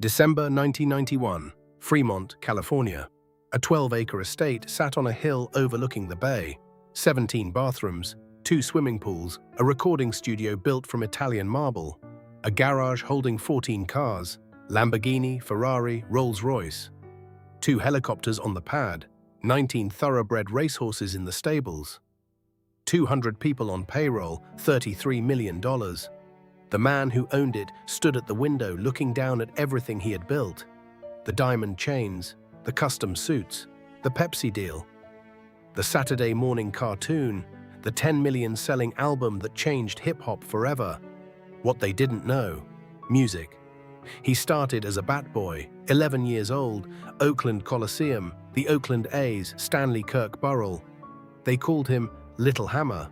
December 1991, Fremont, California. A 12-acre estate sat on a hill overlooking the bay. 17 bathrooms, 2 swimming pools, a recording studio built from Italian marble, a garage holding 14 cars, Lamborghini, Ferrari, Rolls-Royce, 2 helicopters on the pad, 19 thoroughbred racehorses in the stables, 200 people on payroll, $33 million. The man who owned it stood at the window looking down at everything he had built. The diamond chains, the custom suits, the Pepsi deal, the Saturday morning cartoon, the 10 million selling album that changed hip-hop forever. What they didn't know: music. He started as a bat boy, 11 years old, Oakland Coliseum, the Oakland A's, Stanley Kirk Burrell. They called him Little Hammer.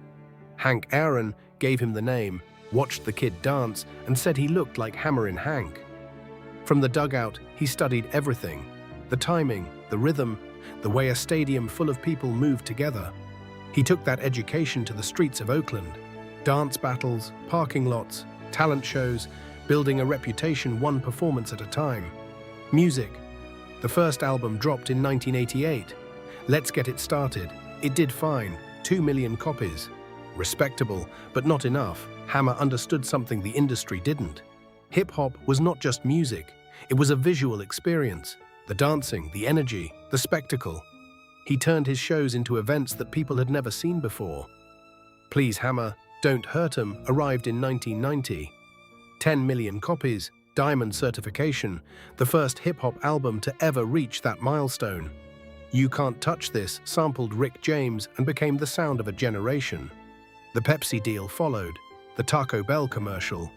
Hank Aaron gave him the name, watched the kid dance, and said he looked like Hammerin' Hank. From the dugout, he studied everything: the timing, the rhythm, the way a stadium full of people moved together. He took that education to the streets of Oakland. Dance battles, parking lots, talent shows, building a reputation one performance at a time. Music. The first album dropped in 1988. Let's Get It Started. It did fine, 2 million copies. Respectable, but not enough. Hammer understood something the industry didn't. Hip-hop was not just music. It was a visual experience. The dancing, the energy, the spectacle. He turned his shows into events that people had never seen before. Please Hammer, Don't Hurt 'Em arrived in 1990. 10 million copies, diamond certification, the first hip-hop album to ever reach that milestone. You Can't Touch This sampled Rick James and became the sound of a generation. The Pepsi deal followed, the Taco Bell commercial,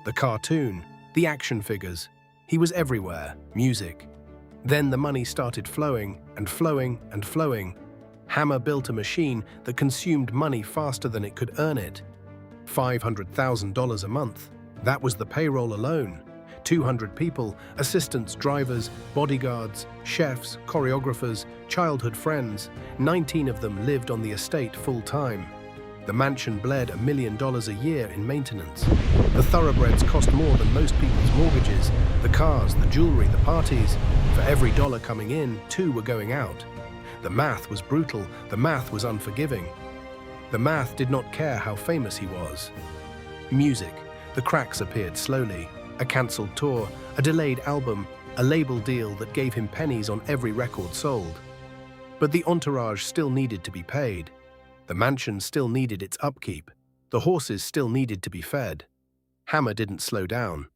the cartoon, the action figures. He was everywhere, music. Then the money started flowing and flowing and flowing. Hammer built a machine that consumed money faster than it could earn it. $500,000 a month. That was the payroll alone. 200 people, assistants, drivers, bodyguards, chefs, choreographers, childhood friends. 19 of them lived on the estate full-time. The mansion bled $1 million a year in maintenance. The thoroughbreds cost more than most people's mortgages. The cars, the jewelry, the parties. For every dollar coming in, 2 were going out. The math was brutal. The math was unforgiving. The math did not care how famous he was. Music. The cracks appeared slowly. A cancelled tour, a delayed album, a label deal that gave him pennies on every record sold. But the entourage still needed to be paid. The mansion still needed its upkeep. The horses still needed to be fed. Hammer didn't slow down.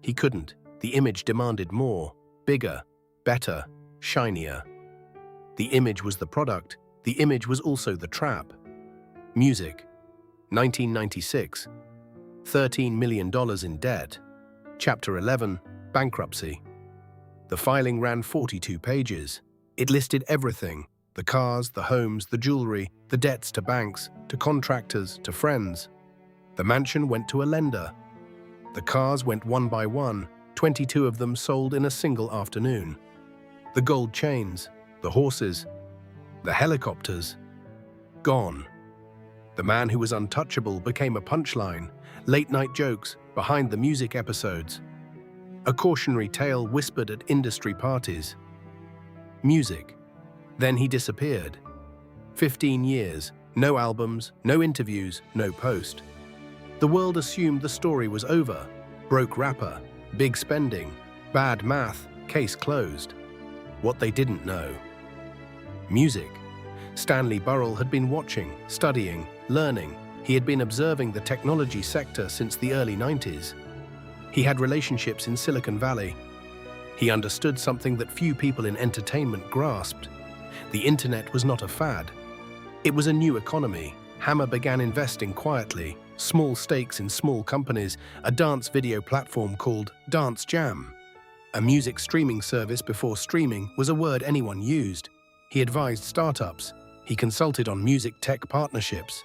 He couldn't. The image demanded more, bigger, better, shinier. The image was the product. The image was also the trap. Music. 1996. $13 million in debt. Chapter 11, Bankruptcy. The filing ran 42 pages. It listed everything: the cars, the homes, the jewelry, the debts to banks, to contractors, to friends. The mansion went to a lender. The cars went one by one, 22 of them sold in a single afternoon. The gold chains, the horses, the helicopters, gone. The man who was untouchable became a punchline, late-night jokes, behind-the-music episodes. A cautionary tale whispered at industry parties. Music. Then he disappeared. 15 years, no albums, no interviews, no post. The world assumed the story was over. Broke rapper, big spending, bad math, case closed. What they didn't know. Music. Stanley Burrell had been watching, studying, learning. He had been observing the technology sector since the early 90s. He had relationships in Silicon Valley. He understood something that few people in entertainment grasped. The internet was not a fad. It was a new economy. Hammer began investing quietly, small stakes in small companies, a dance video platform called Dance Jam. A music streaming service before streaming was a word anyone used. He advised startups. He consulted on music tech partnerships.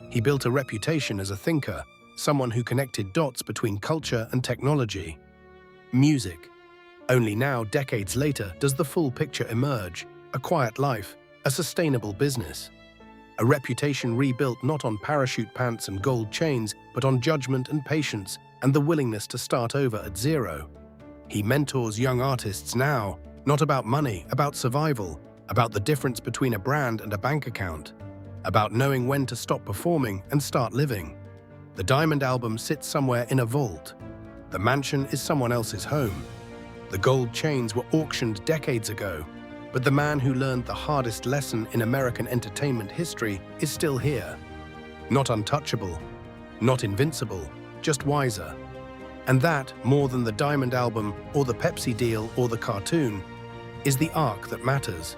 He built a reputation as a thinker, someone who connected dots between culture and technology. Music. Only now, decades later, does the full picture emerge. A quiet life, a sustainable business. A reputation rebuilt not on parachute pants and gold chains, but on judgment and patience and the willingness to start over at zero. He mentors young artists now, not about money, about survival, about the difference between a brand and a bank account, about knowing when to stop performing and start living. The Diamond album sits somewhere in a vault. The mansion is someone else's home. The gold chains were auctioned decades ago, but the man who learned the hardest lesson in American entertainment history is still here. Not untouchable, not invincible, just wiser. And that, more than the Diamond album or the Pepsi deal or the cartoon, is the arc that matters.